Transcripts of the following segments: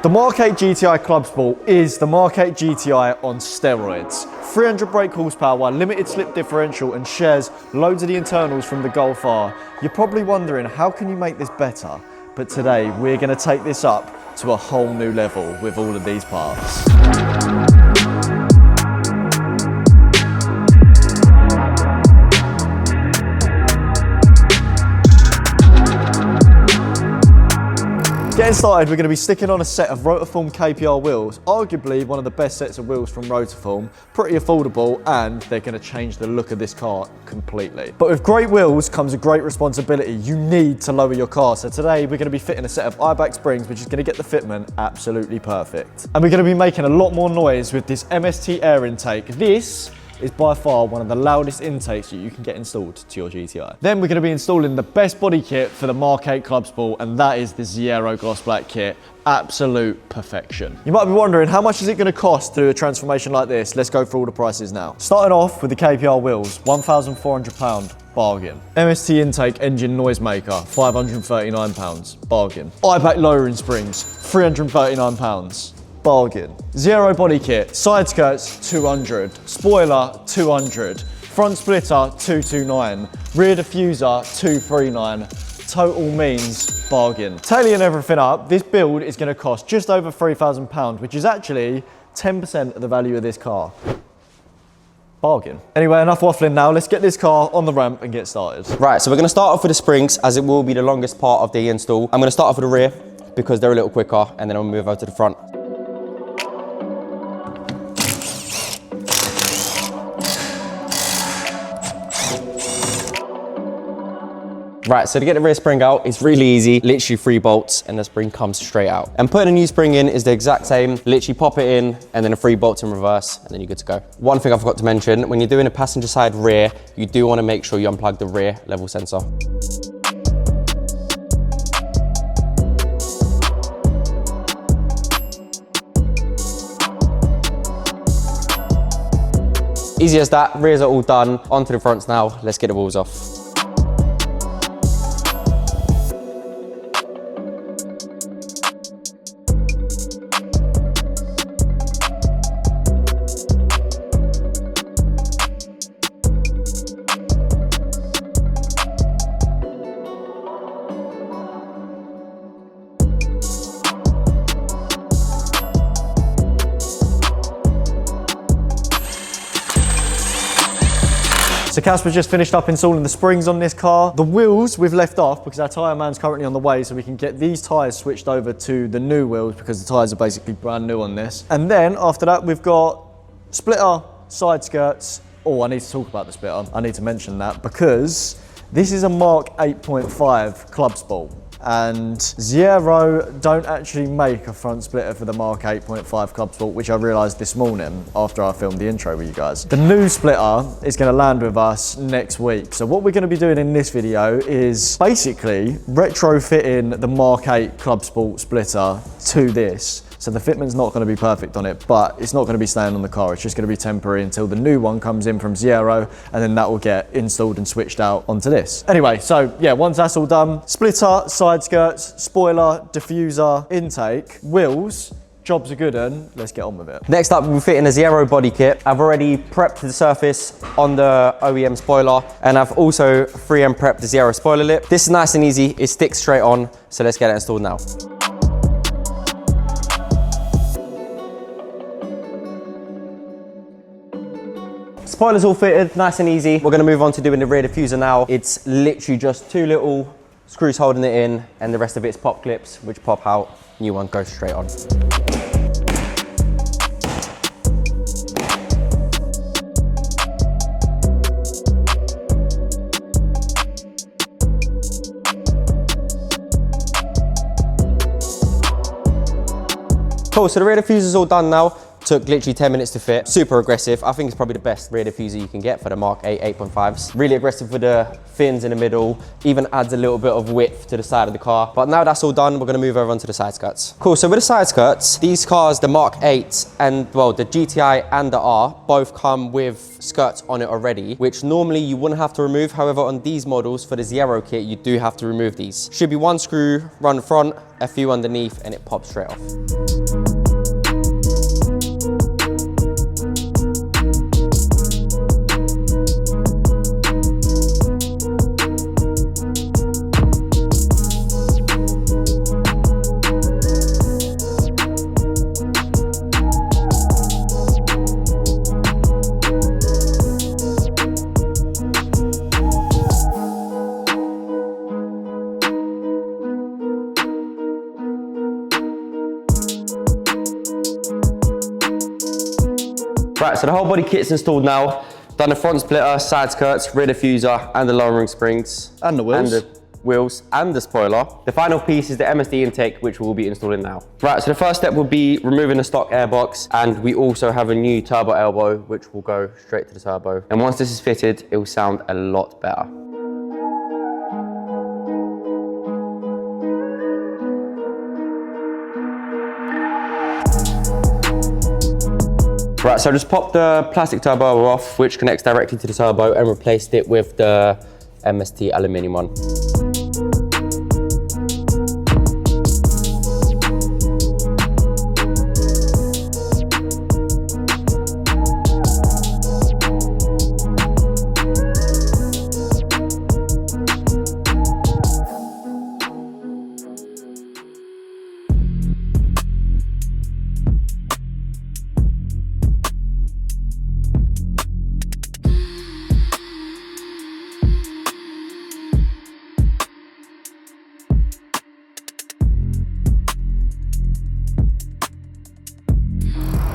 The MK8 GTI Clubsport is the MK8 GTI on steroids. 300 brake horsepower, limited slip differential, and shares loads of the internals from the Golf R. You're probably wondering, how can you make this better? But today, we're going to take this up to a whole new level with all of these parts. Getting started, we're going to be sticking on a set of Rotiform KPR wheels, arguably one of the best sets of wheels from Rotiform, pretty affordable, and they're going to change the look of this car completely. But with great wheels comes a great responsibility. You need to lower your car. So today we're going to be fitting a set of Eibach springs, which is going to get the fitment absolutely perfect. And we're going to be making a lot more noise with this MST air intake. This is by far one of the loudest intakes that you can get installed to your GTI. Then we're going to be installing the best body kit for the MK8 Clubsport, and that is the Zaero gloss black kit. Absolute perfection. You might be wondering, how much is it going to cost to do a transformation like this? Let's go through all the prices now. Starting off with the KPR wheels, £1,400, bargain. MST Intake engine noisemaker, £539, bargain. Eibach lowering springs, £339. Bargain. Zaero body kit, side skirts 200, spoiler 200, front splitter 229, rear diffuser 239, total means bargain. Tallying everything up, this build is going to cost just over £3,000, which is actually 10% of the value of this car. Bargain. Anyway, enough waffling now. Let's get this car on the ramp and get started. Right, so we're going to start off with the springs, as it will be the longest part of the install. I'm going to start off with the rear because they're a little quicker, and then I'll move over to the front. Right, so to get the rear spring out, it's really easy, literally 3 bolts, and the spring comes straight out. And putting a new spring in is the exact same, literally pop it in, and then a 3 bolts in reverse, and then you're good to go. One thing I forgot to mention, when you're doing a passenger side rear, you do want to make sure you unplug the rear level sensor. Easy as that, rears are all done, onto the fronts now, let's get the wheels off. So Casper just finished up installing the springs on this car. The wheels we've left off because our tyre man's currently on the way, so we can get these tyres switched over to the new wheels because the tyres are basically brand new on this. And then after that we've got splitter, side skirts. Oh, I need to talk about the splitter. I need to mention that because this is a MK8.5 Clubsport. And Zaero don't actually make a front splitter for the MK8.5 Clubsport, which I realised this morning after I filmed the intro with you guys. The new splitter is going to land with us next week. So what we're going to be doing in this video is basically retrofitting the MK8 Clubsport splitter to this. So the fitment's not going to be perfect on it, but it's not going to be staying on the car. It's just going to be temporary until the new one comes in from Zaero, and then that will get installed and switched out onto this. Anyway, so yeah, once that's all done, splitter, side skirts, spoiler, diffuser, intake, wheels, jobs are good, and let's get on with it. Next up, we'll fit in a Zaero body kit. I've already prepped the surface on the OEM spoiler, and I've also 3M prepped the Zaero spoiler lip. This is nice and easy. It sticks straight on, so let's get it installed now. Spoiler's all fitted, nice and easy. We're gonna move on to doing the rear diffuser now. It's literally just 2 little screws holding it in, and the rest of it's pop clips, which pop out. New one goes straight on. Cool, so the rear diffuser's all done now. Took literally 10 minutes to fit. Super aggressive. I think it's probably the best rear diffuser you can get for the Mark 8 8.5s. Really aggressive with the fins in the middle. Even adds a little bit of width to the side of the car. But now that's all done, we're gonna move over onto the side skirts. Cool, so with the side skirts, these cars, the Mark 8 and, well, the GTI and the R, both come with skirts on it already, which normally you wouldn't have to remove. However, on these models, for the Zaero kit, you do have to remove these. Should be one screw run front, a few underneath, and it pops straight off. Right, so the whole body kit's installed now. Done the front splitter, side skirts, rear diffuser, and the lowering springs. And the wheels. And the wheels, and the spoiler. The final piece is the MST intake, which we'll be installing now. Right, so the first step will be removing the stock airbox, and we also have a new turbo elbow, which will go straight to the turbo. And once this is fitted, it will sound a lot better. Right, so just popped the plastic turbo off, which connects directly to the turbo, and replaced it with the MST aluminium one.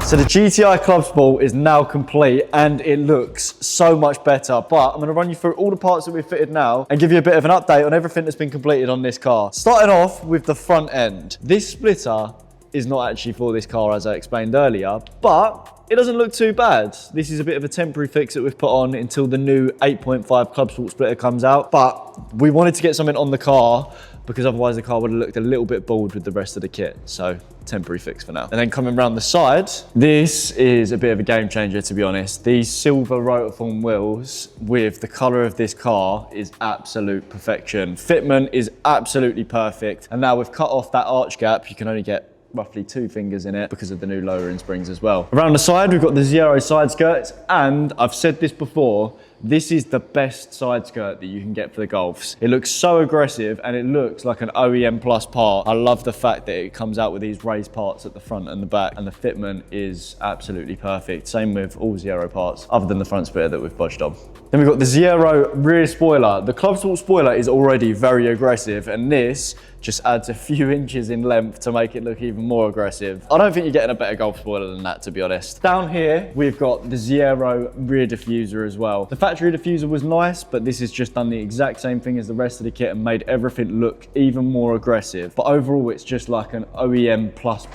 So the GTI Clubsport is now complete and it looks so much better, but I'm gonna run you through all the parts that we've fitted now and give you a bit of an update on everything that's been completed on this car. Starting off with the front end. This splitter is not actually for this car, as I explained earlier, but it doesn't look too bad. This is a bit of a temporary fix that we've put on until the new 8.5 Clubsport splitter comes out, but we wanted to get something on the car because otherwise the car would have looked a little bit bald with the rest of the kit. So temporary fix for now. And then coming around the side, this is a bit of a game changer, to be honest. These silver Rotiform wheels with the color of this car is absolute perfection. Fitment is absolutely perfect. And now we've cut off that arch gap. You can only get roughly 2 fingers in it because of the new lowering springs as well. Around the side, we've got the Zaero side skirts, and I've said this before, this is the best side skirt that you can get for the Golfs. It looks so aggressive and it looks like an OEM plus part. I love the fact that it comes out with these raised parts at the front and the back, and the fitment is absolutely perfect. Same with all Zaero parts, other than the front splitter that we've bodged on. Then we've got the Zaero rear spoiler. The Clubsport spoiler is already very aggressive, and this just adds a few inches in length to make it look even more aggressive. I don't think you're getting a better Golf spoiler than that, to be honest. Down here, we've got the Zaero rear diffuser as well. The factory diffuser was nice, but this has just done the exact same thing as the rest of the kit and made everything look even more aggressive. But overall, it's just like an OEM plus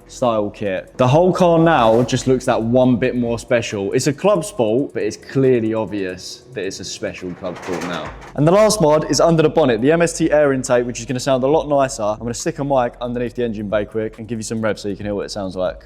style kit. The whole car now just looks that one bit more special. It's a Clubsport, but it's clearly obvious that it's a special Clubsport now. And the last mod is under the bonnet, the MST air intake, which is going to sound a lot nicer. I'm going to stick a mic underneath the engine bay quick and give you some rev so you can hear what it sounds like.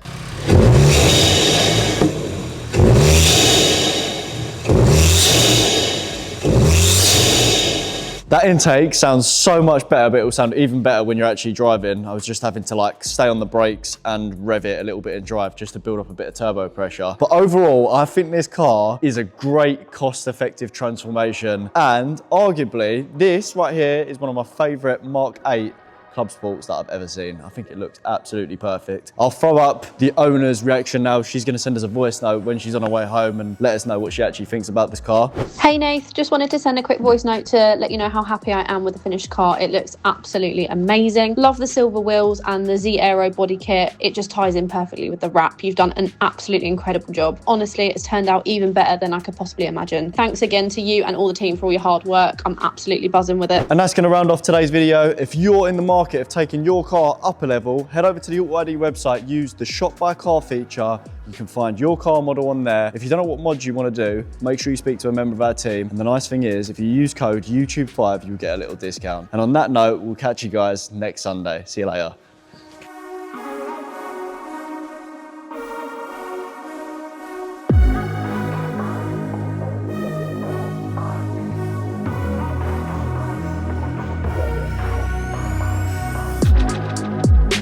That intake sounds so much better, but it will sound even better when you're actually driving. I was just having to like stay on the brakes and rev it a little bit in drive just to build up a bit of turbo pressure. But overall, I think this car is a great cost-effective transformation. And arguably, this right here is one of my favorite Mark 8 Clubsports that I've ever seen. I think it looks absolutely perfect. I'll throw up the owner's reaction now. She's going to send us a voice note when she's on her way home and let us know what she actually thinks about this car. Hey Nath, just wanted to send a quick voice note to let you know how happy I am with the finished car. It looks absolutely amazing. Love the silver wheels and the Zaero body kit. It just ties in perfectly with the wrap. You've done an absolutely incredible job. Honestly, it's turned out even better than I could possibly imagine. Thanks again to you and all the team for all your hard work. I'm absolutely buzzing with it. And that's going to round off today's video. If you're in the market market of taking your car up a level, head over to the AUTOID website, use the shop by car feature. You can find your car model on there. If you don't know what mods you want to do, make sure you speak to a member of our team. And the nice thing is, if you use code YouTube5, you'll get a little discount. And on that note, we'll catch you guys next Sunday. See you later.